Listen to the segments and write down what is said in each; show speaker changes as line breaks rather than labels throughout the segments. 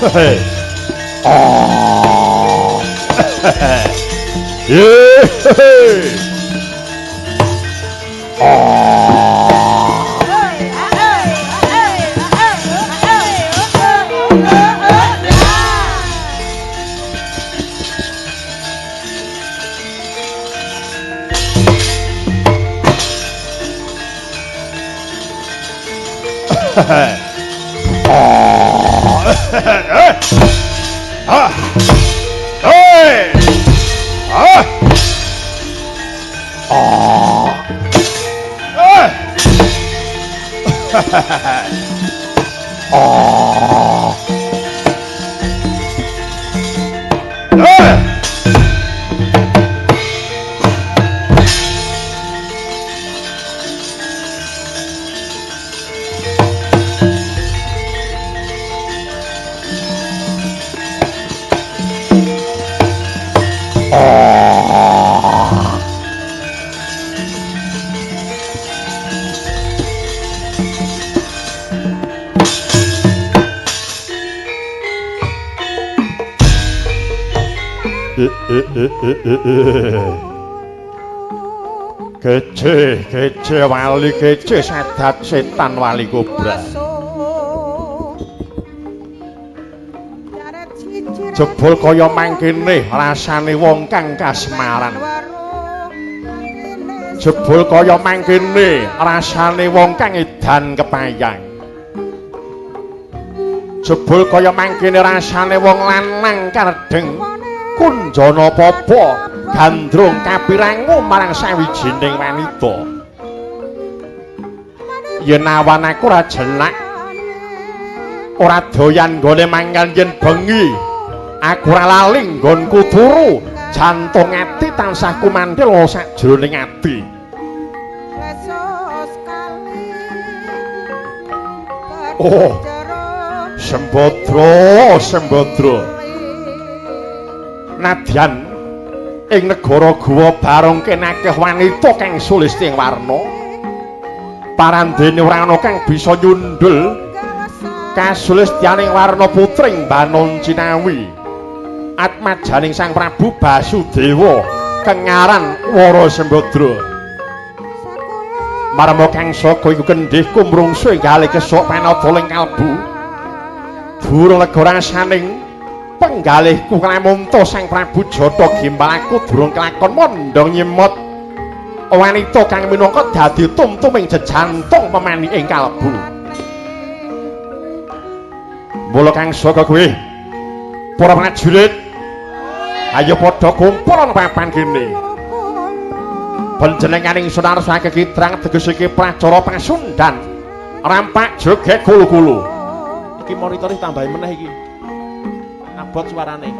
Oh. Yeah. Kece wali kece sadat setan wali kobra jebul kaya mangkene rasane wong kang kasmaran jebul kaya mangkene rasane wong kang edan kepayang jebul kaya mangkene rasane wong lanang kardeng kunjana papa gandrung kapirangu marang sawijining wanita yen awan aku ora jelak ora doyan nggone mangkal yen bengi aku ora lali nggonku turu jantung ati tansah kumandhil sakjroning ati oh Sembadra nadyan ing negara Guwa Barong kenakeh wanita kang sulistya warna parandene ora ana kang bisa nyundul kasulistyaning warna putring Banon Cinawi atmajaning Sang Prabu Basudewa kengaran Wara Sembadra marma kang saka iku kendhih kumrungsu enggal kesuk panadaling kalbu durung lega rasaning penggalihku klamunta Sang Prabu Jata Gimbal aku durung kelakon mondhong nyemot wanita kang minangka dadi tumtuming jejantung pemani ing kalbu mula kang saka kowe para prajurit ayo padha kumpul ana papan kene panjenenganing Sunar Saking Kidrang teges iki pracara pasundan rampak joget kulu-kulu iki monitor tambahi meneh iki abot suarane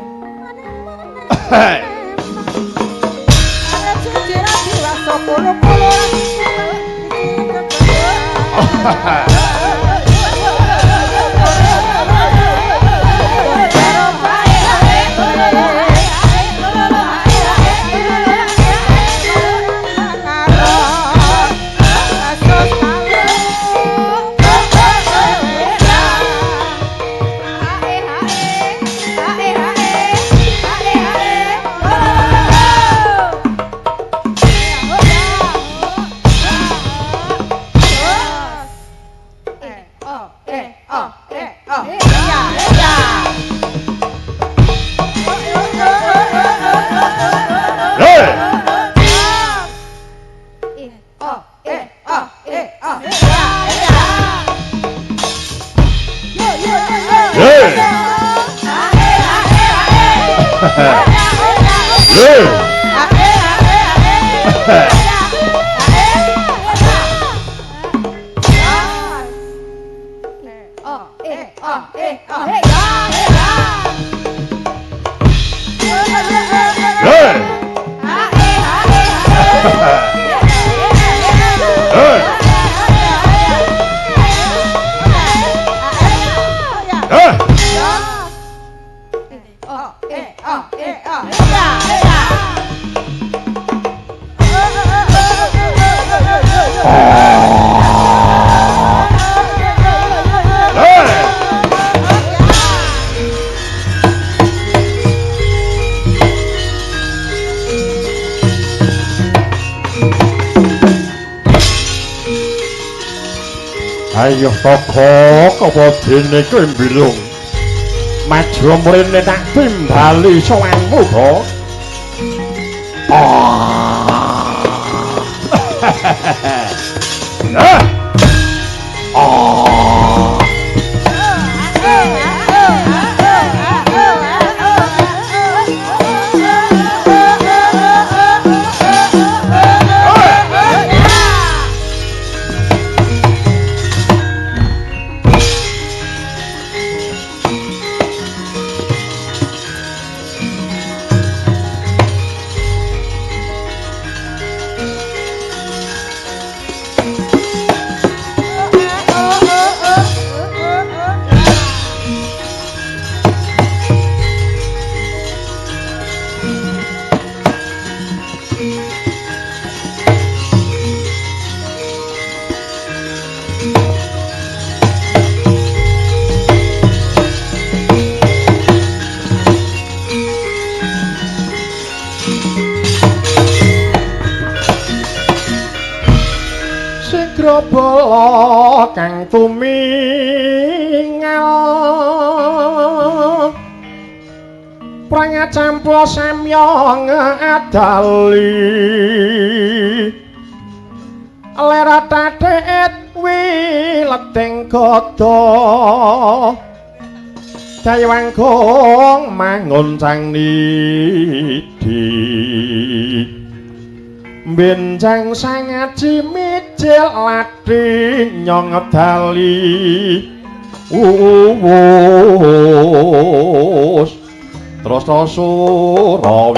Ayo toko apa dene kowe mbilung. Maju mrene tak timbali sowanmu kok. Grobol kang tumingal prangacampa samya ngadali lera tatet wileting gada dayawangkung mangoncang nidi benjang sangaji mijil lati nyong dali uwus terus Surawilaka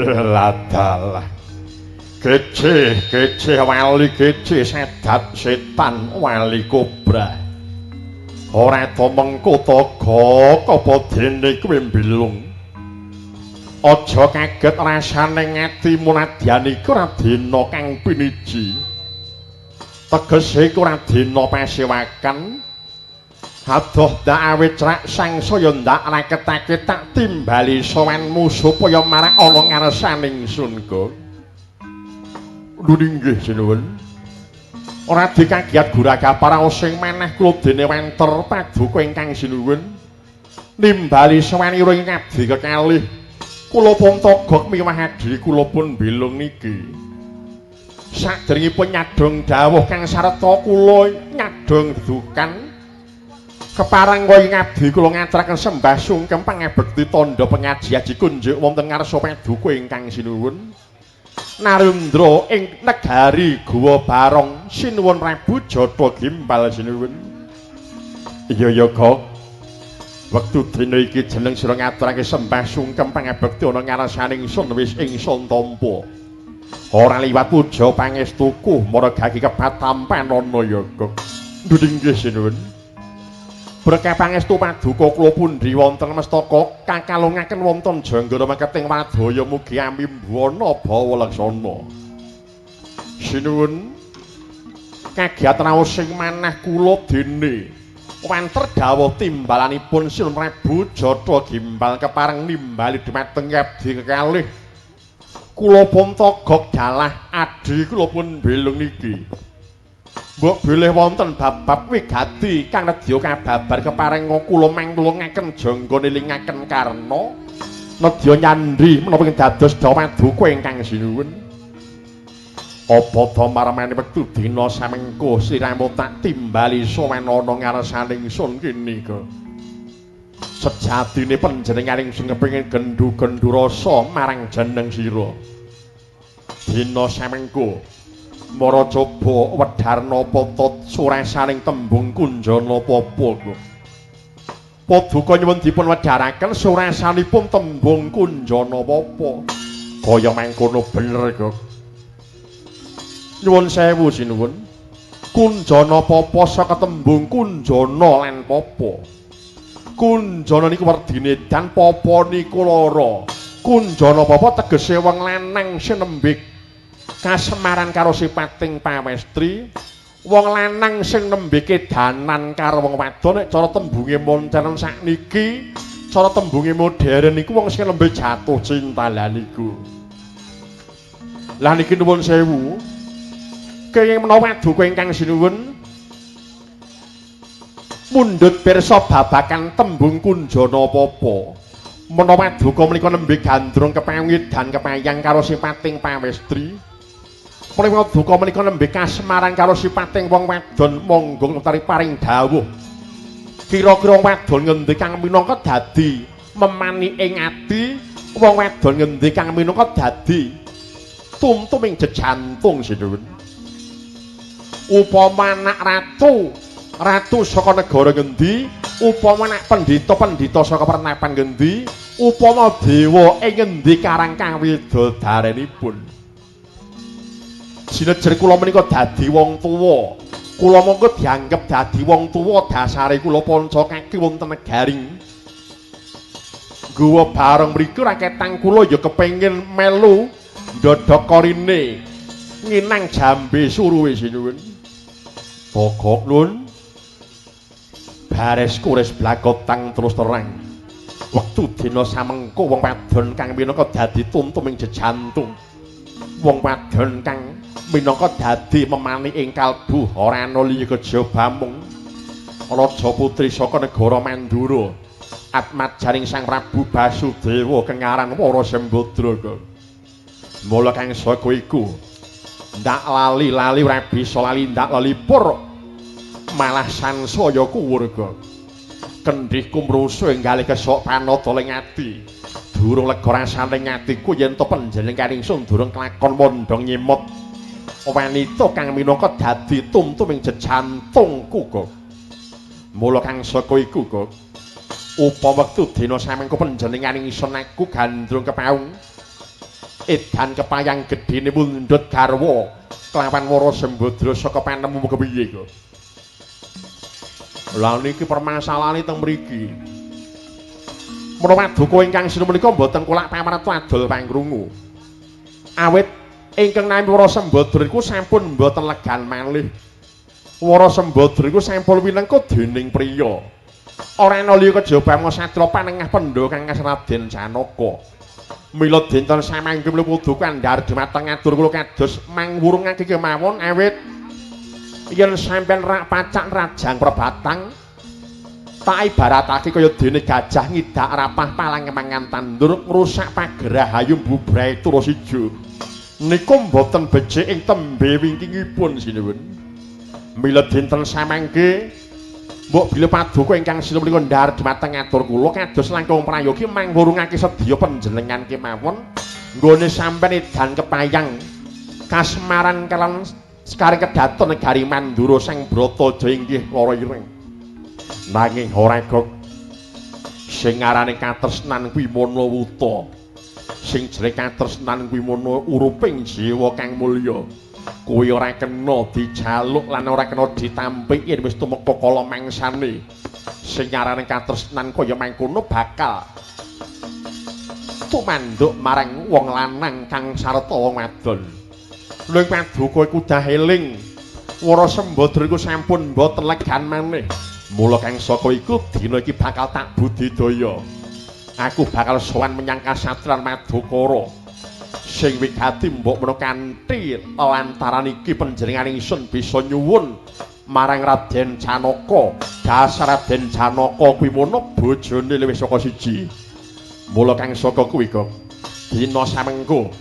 ladalah kece wali kece sedat setan wali kobra ora to mengko taga apa dene kowe mbilung aja kaget rasane ngatimu nadyan iku ora dina kang piniji tegese iku ora dina pasewakan adoh ndak awit crak sangsaya ndak raketake tak timbali sowanmu supaya marak ana ngarsaning ingsun kok. Nggih sinuwun. Ora dikagiat guraga paraos sing maneh kula dene wenter paduka ingkang sinuwun. Nimbali sowanira ing abdi kekalih. Kula pun togok miwah adhi kula pun bilung niki. Saderengipun nyadong dawuh kang sarta kula nyadong dukan keparang kaya ngabdi kula ngaturaken sembah sungkem pangabekti tandha pengaji-aji kunjuk wonten ngarsa paduka ingkang sinuwun Narendra ing negari Guwa Barong sinuwun Prabu Jata Gimbal sinuwun. Iya ya kok wektu dina iki jeneng sira ngaturake sembah sungkem pangabekti ana ngarsaning ingsun wis ingsun tampa ora liwat puja pangestuku maragake kepatampan ana ya kok. Nggih sinuwun. Berkah pangestu paduka kula pundi wonten mestaka kakalungaken wonten janggara maketing wadaya mugi amimbuwana bawa laksana. Sinuwun kagiatan raos sing manah kula dene wanter dawuh timbalanipun Sin Prabu Jata Gimbal kepareng nimbali dhumateng abdi kekalih. Kula pun togok dalah adhi kula pun belung niki. Mbok bilih wonten bab-bab wigati kang nedya kababar kepareng kula mangulungaken jangga nilingaken karna nedya nyandri menapa ing dados dawaduka ingkang sinuwun. Apa ta maramane wektu dina samengko siramu tak timbali sowan ana ngarsaning ingsun kene kok. Sejatine panjenenganing sing kepengin gendu-gendu rasa marang jeneng sira. Dina samengko Mara coba Wedarna Pata surasaning tembung kunjana papa kok. Paduka nyuwun dipun wedharaken surasanipun tembung kunjana papa. Kaya mangkono bener kok. Nyuwun sewu sinuwun. Kunjana Papa saka tembung kunjana lan papa. Kunjana niku werdine dan papa niku lara. Kunjana Papa tegese wong lanang sinembik kasemaran karo sipating pawestri. Wong lanang sing nembike danan karo wong wadon nek cara tembunge modern sakniki, cara tembunge modern niku wong sing nembe jatuh cinta lah niku. Lah niki nuwun sewu. Kenging menawa duka ingkang sinuwun mundhut pirsa babagan tembung kunjana Papa. Menawa duka menika nembe gandrung kepawit dan kepayang karo sipating pawestri. Menawa duka menika nembe kasemaran karo sipating wong wadon monggo ngentari paring dawuh. Kira-kira wadon ngendi kang minangka dadi memani ing ati, wong wadon ngendi kang minangka dadi tumtuming jejantung sinuwun. Upama anak ratu saka negara ngendi, upama anak pendhita saka pertapan ngendi, upama dewa ing ngendi karang kang widodarenipun. Sinejer kula menika dadi wong tuwa. Kula mongko dianggep dadi wong tuwa dasare kula panca kaki wonten negaring. Guwa bareng mriku raketang kula ya kepengin melu ndodhok korine nginang jambe suruwe sinuwun. Bogok nun bares kures blagotang terus terang. Wektu dina samengko wong wadon kang minangka dadi tuntuming jejantung. Wong wadon kang minangka dadi memani ing kalbu ora ana liya kejaba mung raja putri saka negara Mandura Atmat jaring Sang Prabu Basudewa kengaran Wara Sembadra. Mula kang saka iku ndak lali-lali ora bisa lali ndak lali pur malah sansaya kuwurga. Kendhih kumrusu enggal kesok panata ing ati. Durung lega rasane atiku yen to panjenengan ingsun durung kelakon mondhong nyimot. Wanita kang minangka dadi tumtuming jejantungku kok. Mula kang saka iku kok upama wektu dina samengko panjenengan ingsun aku gandrung kepaung edan kepayang gedhene mundhut garwa kelawan Wara Sembadra saka panemu kepiye kok. Lah niki permasalahane teng mriki. Menawa duka ingkang sinuwun menika mboten kula pamarta adol pangrungu. Awit ingkang nami Wara Sembadra iku sampun mboten legan malih. Wara Sembadra iku sampun winengka dening priya. Ora ana liya kejaba Masatra panengah pendha kang Raden Janaka. Mila dinten samangke mlebu kandhar dhumateng ngatur kula kados mangwurungake kemawon awit yen sampeyan rak pacak rajang perbatang tak ibaratake kaya dene gajah ngidak rapah palang mangan tandur ngrusak pagerah hayum bubrahe terus ijo. Niku mboten becik ing tembe wingkingipun sinuwun. Mila dinten samangke mbok bila paduka ingkang sinuwun menika ndhar dhumateng ngatur kula kados langkung prayogi mangwurungake sedya panjenengan kemawon nggone sampeyan edan kepayang kasemaran kalian sekaring kedaton negari Mandura Sang Brataja inggih lara ireng. Nanging ora kok sing ngarane katresnan kuwi manawuta. Sing jeneng katresnan kuwi mana uruping jiwa kang mulya. Kuwi ora kena dijaluk lan ora kena ditampik yen wis tumeka kala mangsane. Sing ngarane katresnan kaya mangkono bakal tumanduk marang wong lanang kang sarta wong wadon. Lha paduka iku dah eling. Wara Sembadra iku sampun mboten legan maneh. Mula kang saka iku dina iki bakal tak budidaya. Aku bakal sowan menyang kasatran Madukara. Sing wigati mbok menawa kanthi lantaran iki panjenengan ingsun bisa nyuwun marang Raden Janaka. Dasar Raden Janaka kuwi mono bojone luwih saka siji. Mula kang saka kuwi kok dina samengko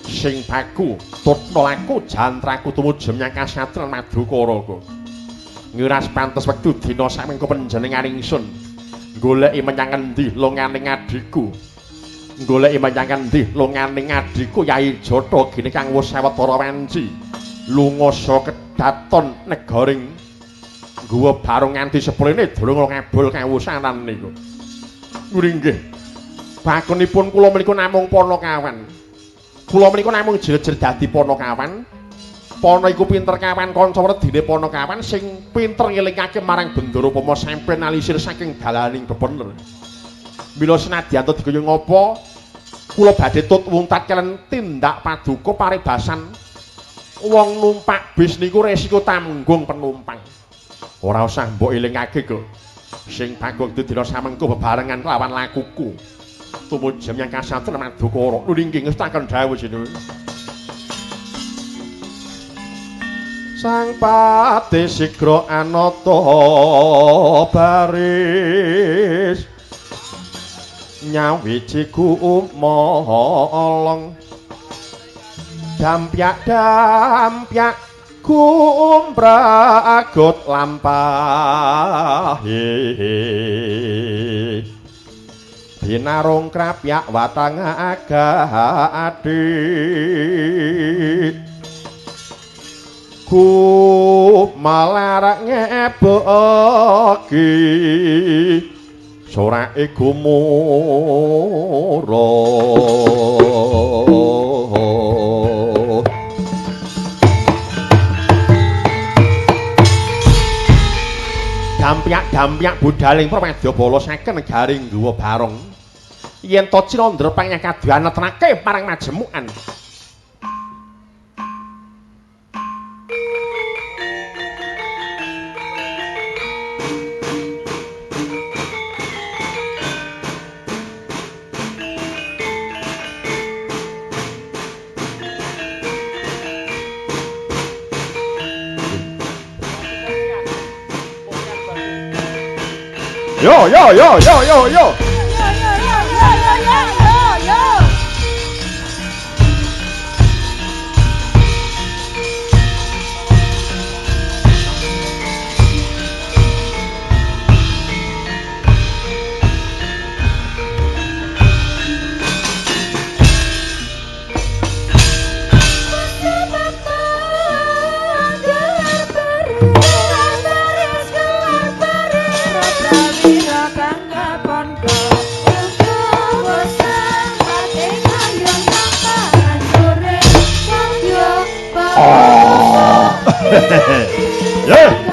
sing baku tutna laku jantraku tumuju menyang kasatran Madukara kok. Ngiras pantes wektu dina samengko panjenengan ingsun goleki menyang endi longaning adhiku. Goleki menyang endi longaning adhiku Yai Jata gene kang wis sawetara wanci. Lunga saka kedaton negaring guwa barung nganti seprene durung ngabul kawusanan niku. Nggih. Bakunipun kula menika namung Panakawan. Kula menika namung jejer dadi Panakawan. Pono iku pinter kawan kanca redine Pono kawan sing pinter ngelingake marang Bendara Upama sampeyan alisir saking dalaning bebener. Mila senadyan to diguyung apa kula badhe tut wuntat kalian tindak paduka paribasan wong numpak bis niku resiko tanggung penumpang. Ora usah mbok elingake kok. Sing bagong dina samengko bebarengan lawan lakuku. Tumujam yang kasanten madukara nulingking ngestaken dawuh jenengan. Sang pati sigra anata baris nyawiji kumolong dampyak kumbragot lampahi binarung krapyak watang agadit ku malarak ngeboki sorake gumura dampyak budaling pramedya bala saken garing duwa barong yen to Cinandra panyakaduan netrake marang majemukan. Yo yo yo yo yo yo. Yeah.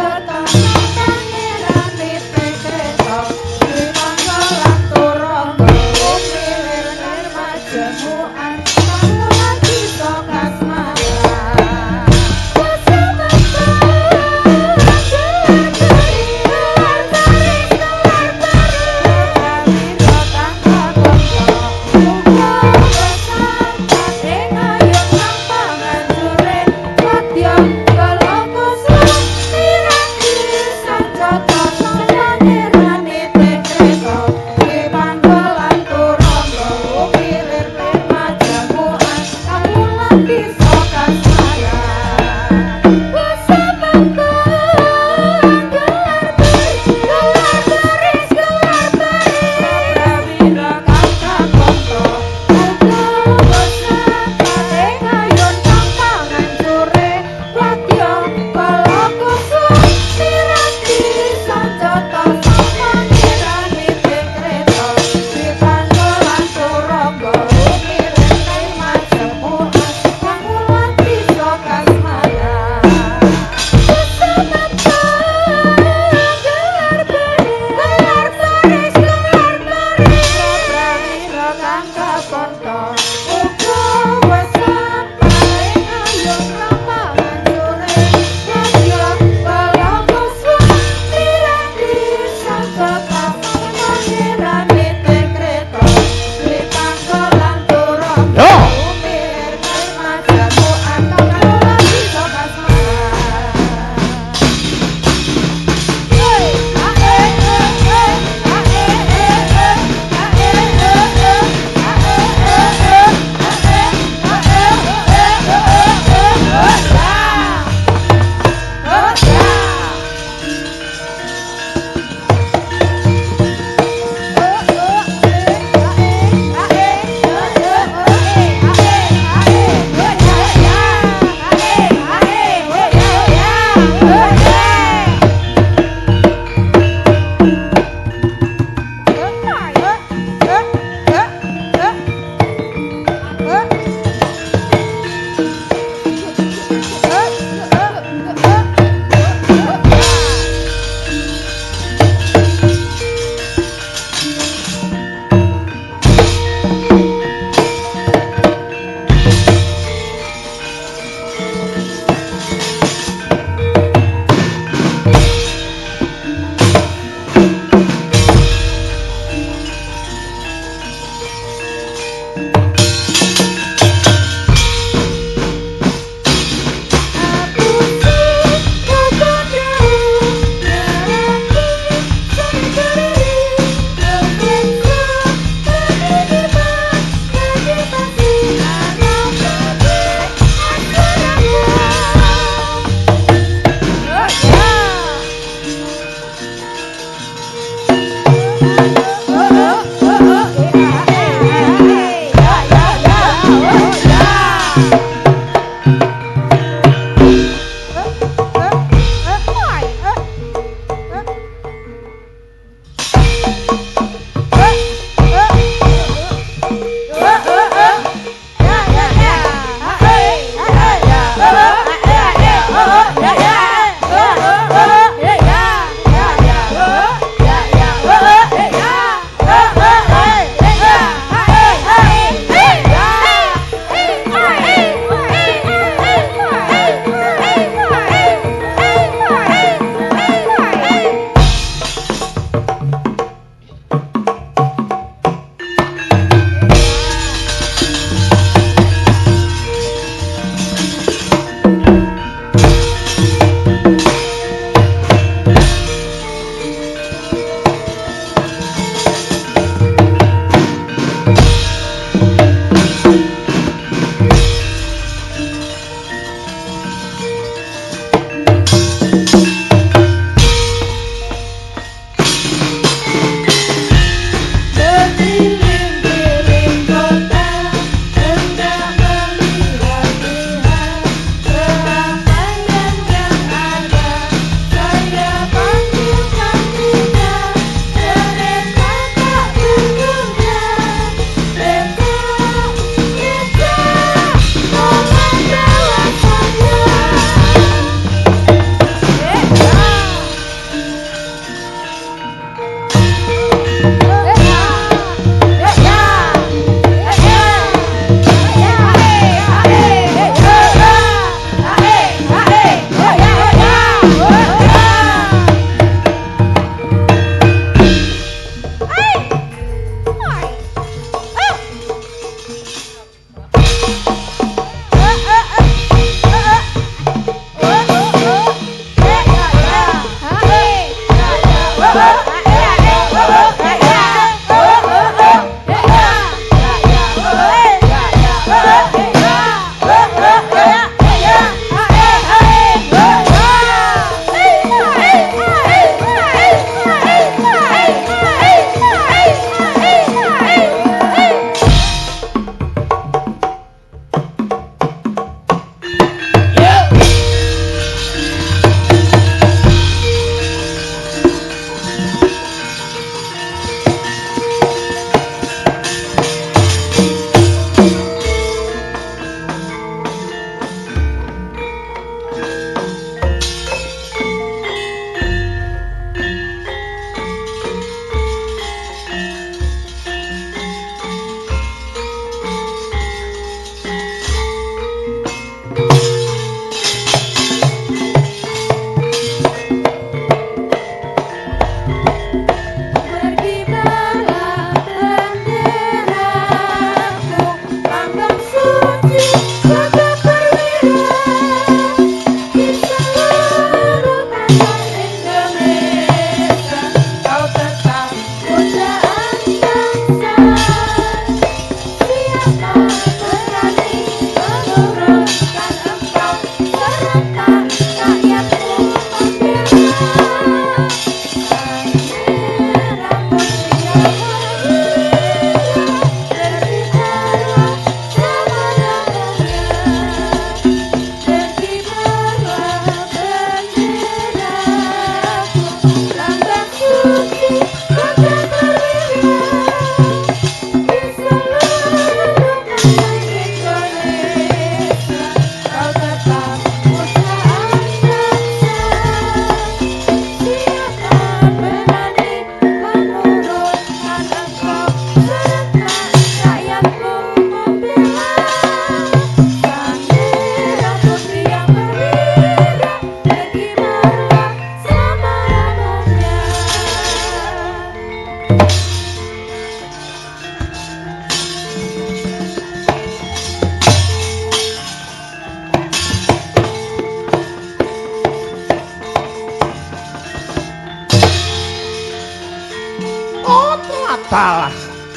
batal.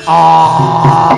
Ah.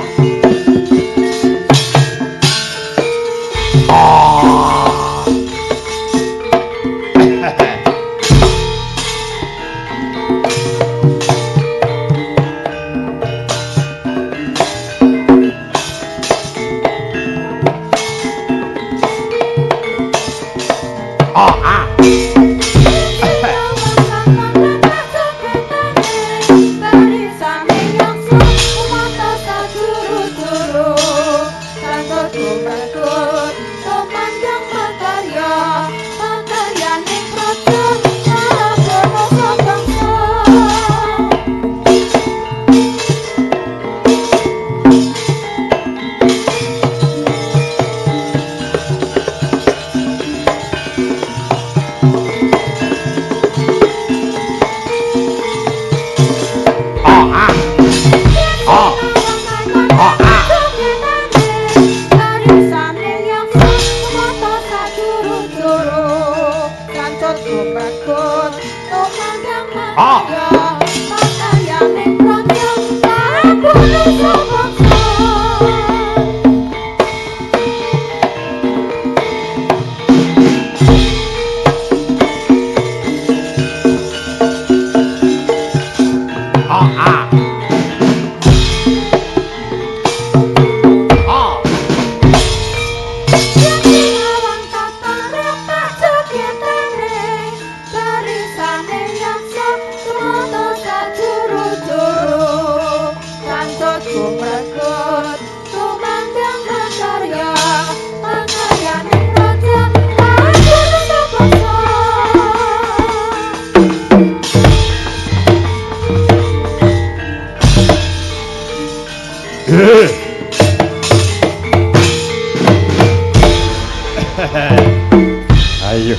Ayo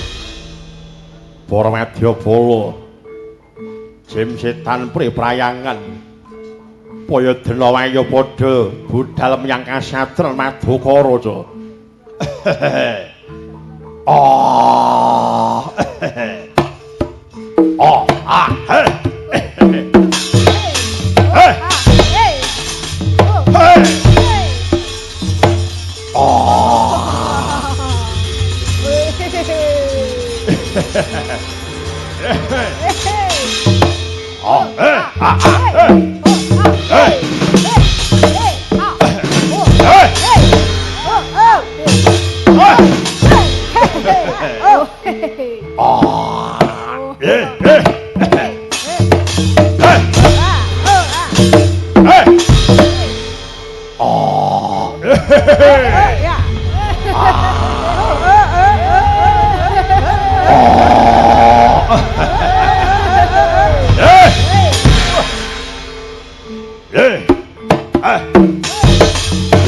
para Wadyabala Jim setan priprayangan paya dena wayo padha budal menyang kasatren Madukaraja. Oh. Oh, ah, hey. Hey. Hey. Oh. Oh, hey. Ah, hey. Hey.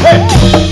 Hey!